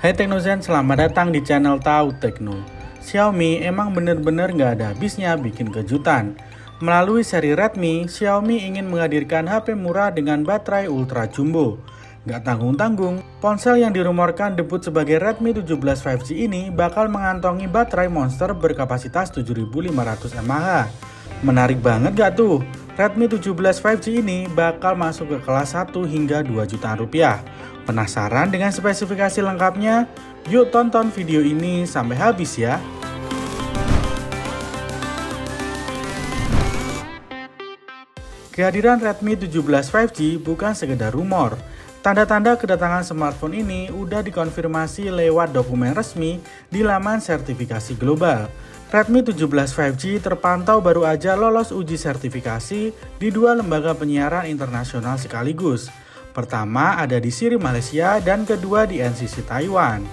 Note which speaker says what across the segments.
Speaker 1: Hai Teknozen, selamat datang di channel Tahu Tekno. Xiaomi emang bener-bener nggak ada habisnya bikin kejutan. Melalui seri Redmi, Xiaomi ingin menghadirkan HP murah dengan baterai ultra jumbo. Nggak tanggung-tanggung, ponsel yang dirumorkan debut sebagai Redmi 17 5G ini bakal mengantongi baterai monster berkapasitas 7500 mAh. Menarik banget gak tuh? Redmi 17 5G ini bakal masuk ke kelas 1 hingga 2 jutaan rupiah. Penasaran dengan spesifikasi lengkapnya? Yuk tonton video ini sampai habis ya. Kehadiran Redmi 17 5G bukan sekedar rumor. Tanda-tanda kedatangan smartphone ini udah dikonfirmasi lewat dokumen resmi di laman sertifikasi global. Redmi 17 5G terpantau baru aja lolos uji sertifikasi di dua lembaga penyiaran internasional sekaligus. Pertama ada di SIRIM Malaysia dan kedua di NCC Taiwan.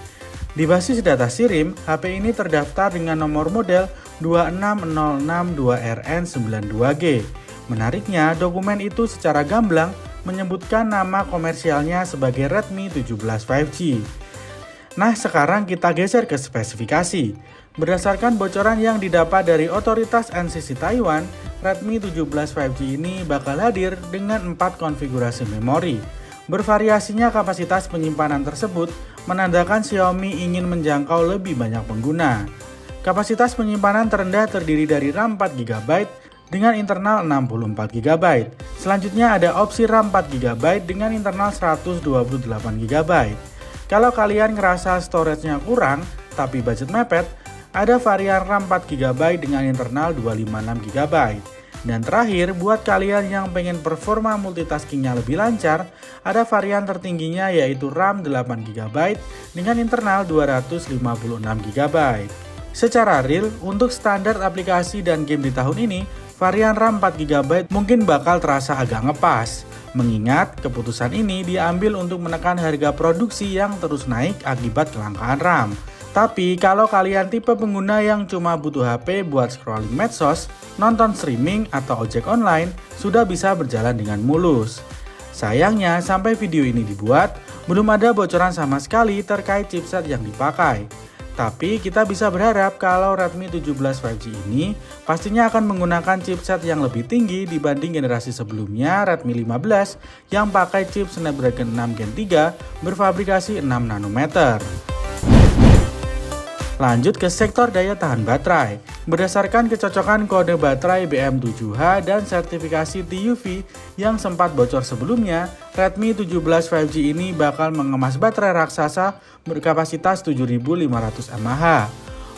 Speaker 1: Di basis data SIRIM, HP ini terdaftar dengan nomor model 26062RN92G. Menariknya, dokumen itu secara gamblang menyebutkan nama komersialnya sebagai Redmi 17 5G. Nah, sekarang kita geser ke spesifikasi. Berdasarkan bocoran yang didapat dari otoritas NCC Taiwan, Redmi 17 5G ini bakal hadir dengan 4 konfigurasi memori. Bervariasinya kapasitas penyimpanan tersebut menandakan Xiaomi ingin menjangkau lebih banyak pengguna. Kapasitas penyimpanan terendah terdiri dari RAM 4GB dengan internal 64GB. Selanjutnya ada opsi RAM 4GB dengan internal 128GB. Kalau kalian ngerasa storage-nya kurang tapi budget mepet, ada varian RAM 4GB dengan internal 256GB. Dan terakhir, buat kalian yang pengen performa multitaskingnya lebih lancar, ada varian tertingginya yaitu RAM 8GB dengan internal 256GB. Secara real, untuk standar aplikasi dan game di tahun ini, varian RAM 4GB mungkin bakal terasa agak ngepas. Mengingat keputusan ini diambil untuk menekan harga produksi yang terus naik akibat kelangkaan RAM. Tapi kalau kalian tipe pengguna yang cuma butuh HP buat scrolling medsos, nonton streaming atau ojek online, sudah bisa berjalan dengan mulus. Sayangnya sampai video ini dibuat, belum ada bocoran sama sekali terkait chipset yang dipakai. Tapi kita bisa berharap kalau Redmi 17 5G ini pastinya akan menggunakan chipset yang lebih tinggi dibanding generasi sebelumnya Redmi 15 yang pakai chip Snapdragon 6 Gen 3 berfabrikasi 6 nanometer. Lanjut ke sektor daya tahan baterai. Berdasarkan kecocokan kode baterai BM7H dan sertifikasi TUV yang sempat bocor sebelumnya, Redmi 17 5G ini bakal mengemas baterai raksasa berkapasitas 7500 mAh.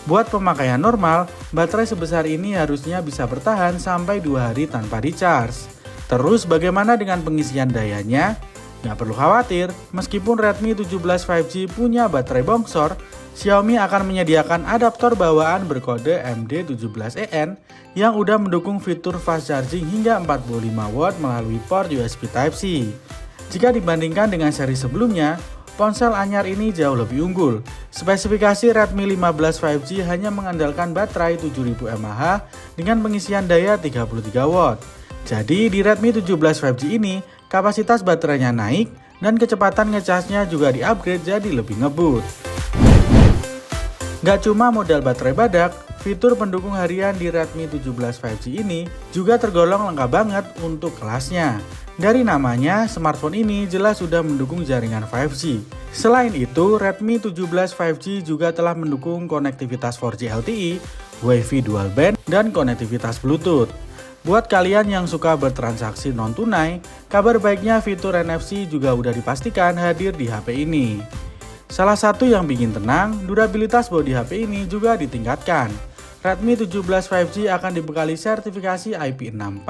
Speaker 1: Buat pemakaian normal, baterai sebesar ini harusnya bisa bertahan sampai 2 hari tanpa di-charge. Terus bagaimana dengan pengisian dayanya? Nggak perlu khawatir, meskipun Redmi 17 5G punya baterai bongsor, Xiaomi akan menyediakan adaptor bawaan berkode MD17EN yang udah mendukung fitur fast charging hingga 45W melalui port USB Type-C. Jika dibandingkan dengan seri sebelumnya, ponsel anyar ini jauh lebih unggul. Spesifikasi Redmi 15 5G hanya mengandalkan baterai 7000 mAh dengan pengisian daya 33W. Jadi di Redmi 17 5G ini, kapasitas baterainya naik dan kecepatan ngecasnya juga di-upgrade jadi lebih ngebut. Gak cuma modal baterai badak, fitur pendukung harian di Redmi 17 5G ini juga tergolong lengkap banget untuk kelasnya. Dari namanya, smartphone ini jelas sudah mendukung jaringan 5G. Selain itu, Redmi 17 5G juga telah mendukung konektivitas 4G LTE, Wi-Fi dual band, dan konektivitas Bluetooth. Buat kalian yang suka bertransaksi non-tunai, kabar baiknya fitur NFC juga udah dipastikan hadir di HP ini. Salah satu yang bikin tenang, durabilitas bodi HP ini juga ditingkatkan. Redmi 17 5G akan dibekali sertifikasi IP64,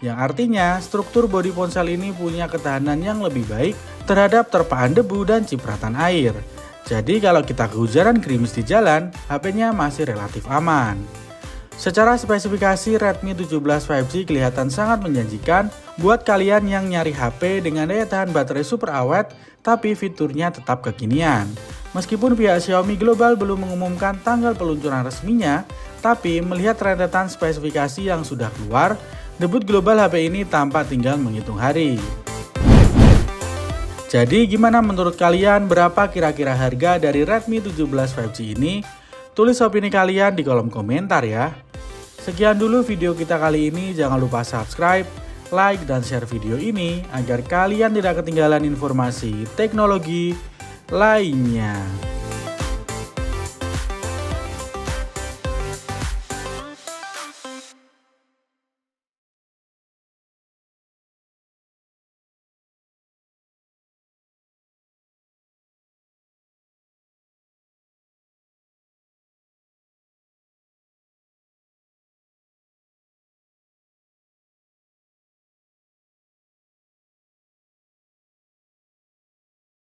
Speaker 1: yang artinya struktur bodi ponsel ini punya ketahanan yang lebih baik terhadap terpaan debu dan cipratan air. Jadi kalau kita kehujanan gerimis di jalan, HP-nya masih relatif aman. Secara spesifikasi Redmi 17 5G kelihatan sangat menjanjikan buat kalian yang nyari HP dengan daya tahan baterai super awet tapi fiturnya tetap kekinian. Meskipun pihak Xiaomi Global belum mengumumkan tanggal peluncuran resminya, tapi melihat rentetan spesifikasi yang sudah keluar, debut global HP ini tampak tinggal menghitung hari. Jadi gimana menurut kalian, berapa kira-kira harga dari Redmi 17 5G ini? Tulis opini kalian di kolom komentar ya. Sekian dulu video kita kali ini, jangan lupa subscribe, like, dan share video ini agar kalian tidak ketinggalan informasi teknologi lainnya.